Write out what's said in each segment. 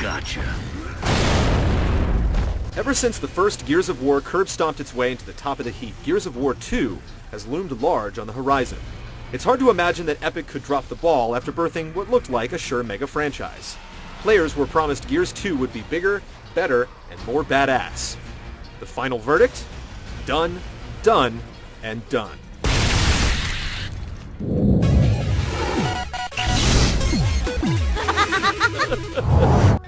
Gotcha. Ever since the first Gears of War curb-stomped its way into the top of the heap, Gears of War 2 has loomed large on the horizon. It's hard to imagine that Epic could drop the ball after birthing what looked like a sure mega franchise. Players were promised Gears 2 would be bigger, better, and more badass. The final verdict? Done, done, and done.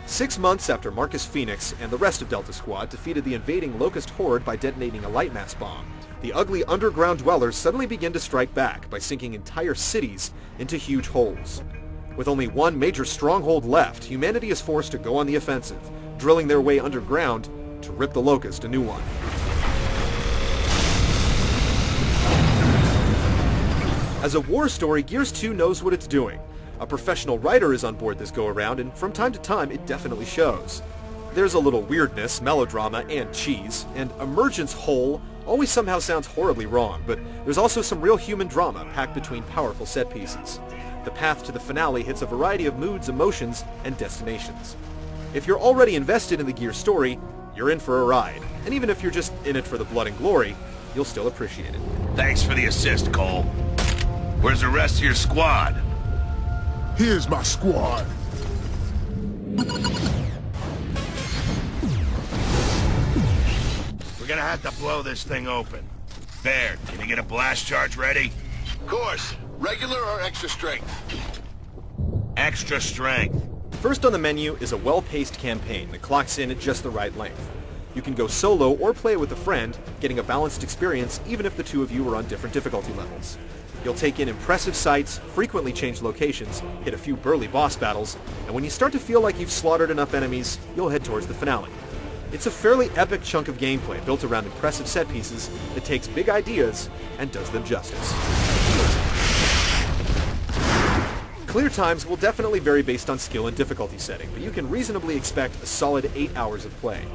Six months after Marcus Phoenix and the rest of Delta Squad defeated the invading Locust Horde by detonating a lightmass bomb, the ugly underground dwellers suddenly begin to strike back by sinking entire cities into huge holes. With only one major stronghold left, humanity is forced to go on the offensive, drilling their way underground to rip the Locust a new one. As a war story, Gears 2 knows what it's doing. A professional writer is on board this go-around, and from time to time it definitely shows. There's a little weirdness, melodrama, and cheese, and Emergence Whole always somehow sounds horribly wrong, but there's also some real human drama packed between powerful set pieces. The path to the finale hits a variety of moods, emotions, and destinations. If you're already invested in the Gears story, you're in for a ride, and even if you're just in it for the blood and glory, you'll still appreciate it. Thanks for the assist, Cole. Where's the rest of your squad? Here's my squad. We're gonna have to blow this thing open. Baird, can you get a blast charge ready? Of course. Regular or extra strength? Extra strength. First on the menu is a well-paced campaign that clocks in at just the right length. You can go solo or play with a friend, getting a balanced experience even if the two of you are on different difficulty levels. You'll take in impressive sights, frequently change locations, hit a few burly boss battles, and when you start to feel like you've slaughtered enough enemies, you'll head towards the finale. It's a fairly epic chunk of gameplay built around impressive set pieces that takes big ideas and does them justice. Clear times will definitely vary based on skill and difficulty setting, but you can reasonably expect a solid 8 hours of play.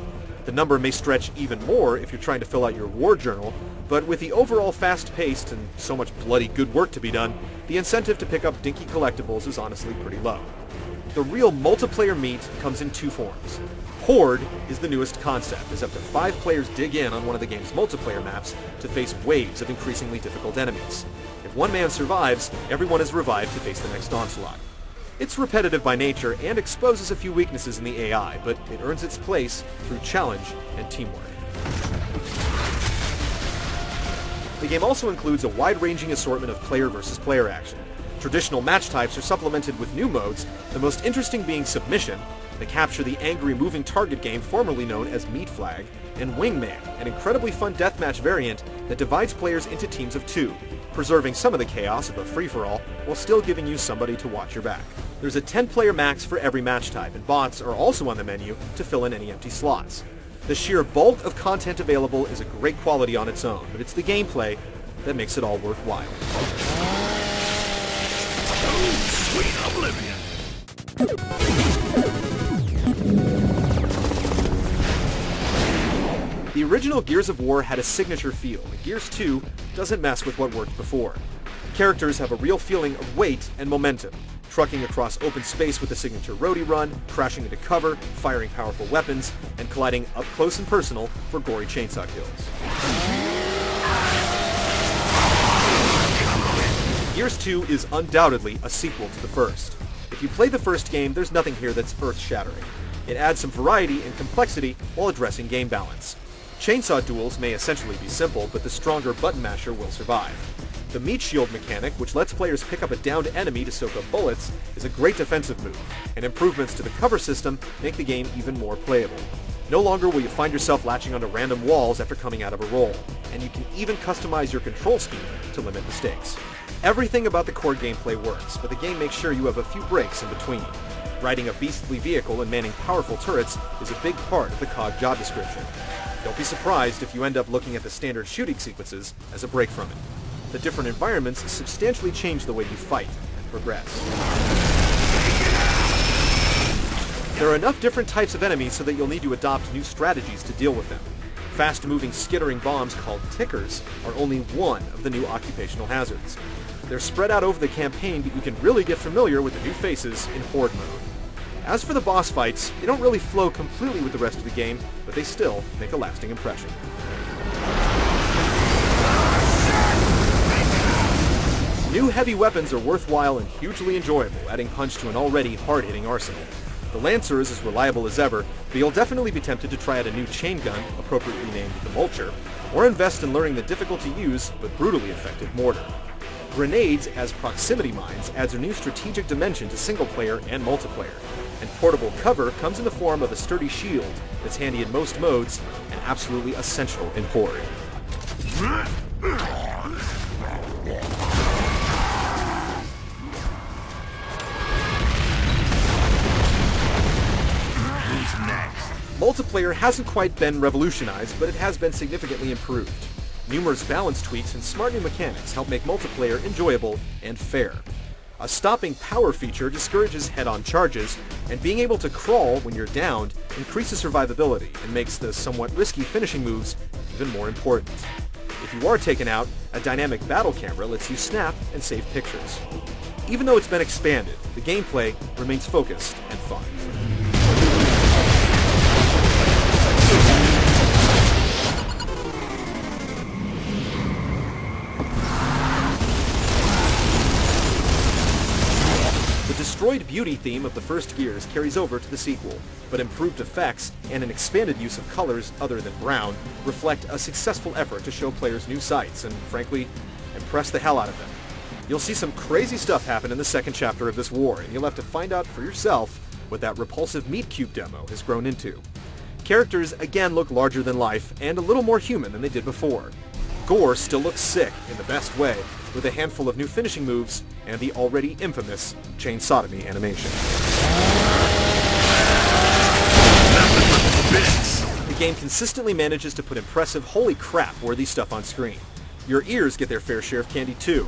The number may stretch even more if you're trying to fill out your war journal, but with the overall fast-paced and so much bloody good work to be done, the incentive to pick up dinky collectibles is honestly pretty low. The real multiplayer meat comes in two forms. Horde is the newest concept, as up to 5 players dig in on one of the game's multiplayer maps to face waves of increasingly difficult enemies. If one man survives, everyone is revived to face the next onslaught. It's repetitive by nature and exposes a few weaknesses in the AI, but it earns its place through challenge and teamwork. The game also includes a wide-ranging assortment of player versus player action. Traditional match types are supplemented with new modes, the most interesting being Submission, the capture the angry moving target game formerly known as Meat Flag, and Wingman, an incredibly fun deathmatch variant that divides players into teams of 2, preserving some of the chaos of a free-for-all while still giving you somebody to watch your back. There's a 10-player max for every match type, and bots are also on the menu to fill in any empty slots. The sheer bulk of content available is a great quality on its own, but it's the gameplay that makes it all worthwhile. Sweet oblivion. The original Gears of War had a signature feel, and Gears 2 doesn't mess with what worked before. Characters have a real feeling of weight and momentum, trucking across open space with the signature roadie run, crashing into cover, firing powerful weapons, and colliding up close and personal for gory chainsaw kills. Gears 2 is undoubtedly a sequel to the first. If you play the first game, there's nothing here that's earth-shattering. It adds some variety and complexity while addressing game balance. Chainsaw duels may essentially be simple, but the stronger button masher will survive. The meat shield mechanic, which lets players pick up a downed enemy to soak up bullets, is a great defensive move, and improvements to the cover system make the game even more playable. No longer will you find yourself latching onto random walls after coming out of a roll, and you can even customize your control scheme to limit mistakes. Everything about the core gameplay works, but the game makes sure you have a few breaks in between. Riding a beastly vehicle and manning powerful turrets is a big part of the COG job description. Don't be surprised if you end up looking at the standard shooting sequences as a break from it. The different environments substantially change the way you fight and progress. There are enough different types of enemies so that you'll need to adopt new strategies to deal with them. Fast-moving, skittering bombs called tickers are only one of the new occupational hazards. They're spread out over the campaign, but you can really get familiar with the new faces in Horde mode. As for the boss fights, they don't really flow completely with the rest of the game, but they still make a lasting impression. New heavy weapons are worthwhile and hugely enjoyable, adding punch to an already hard-hitting arsenal. The Lancer is as reliable as ever, but you'll definitely be tempted to try out a new chain gun, appropriately named the Vulture, or invest in learning the difficult-to-use but brutally effective Mortar. Grenades as proximity mines adds a new strategic dimension to single-player and multiplayer, and portable cover comes in the form of a sturdy shield that's handy in most modes and absolutely essential in Horde. Multiplayer hasn't quite been revolutionized, but it has been significantly improved. Numerous balance tweaks and smart new mechanics help make multiplayer enjoyable and fair. A stopping power feature discourages head-on charges, and being able to crawl when you're downed increases survivability and makes the somewhat risky finishing moves even more important. If you are taken out, a dynamic battle camera lets you snap and save pictures. Even though it's been expanded, the gameplay remains focused and fun. The destroyed beauty theme of the first Gears carries over to the sequel, but improved effects and an expanded use of colors other than brown reflect a successful effort to show players new sights and, frankly, impress the hell out of them. You'll see some crazy stuff happen in the second chapter of this war, and you'll have to find out for yourself what that repulsive Meat Cube demo has grown into. Characters again look larger than life and a little more human than they did before. Gore still looks sick in the best way, with a handful of new finishing moves and the already infamous chain sodomy animation. The game consistently manages to put impressive holy crap worthy stuff on screen. Your ears get their fair share of candy too.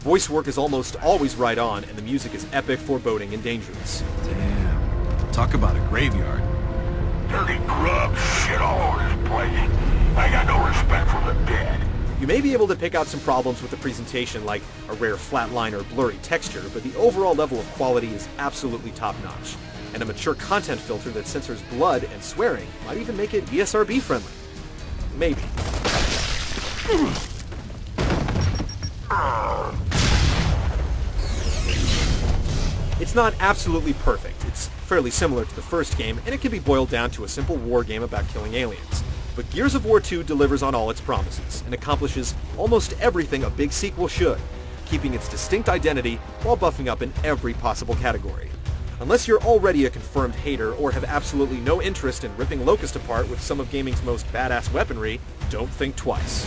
Voice work is almost always right on, and the music is epic, foreboding, and dangerous. Damn. Talk about a graveyard. Dirty grub, shit all over this place. I got no respect for the dead. You may be able to pick out some problems with the presentation, like a rare flat line or blurry texture, but the overall level of quality is absolutely top-notch. And a mature content filter that censors blood and swearing might even make it ESRB friendly. Maybe. It's not absolutely perfect. It's fairly similar to the first game, and it can be boiled down to a simple war game about killing aliens. But Gears of War 2 delivers on all its promises, and accomplishes almost everything a big sequel should, keeping its distinct identity while buffing up in every possible category. Unless you're already a confirmed hater or have absolutely no interest in ripping Locust apart with some of gaming's most badass weaponry, don't think twice.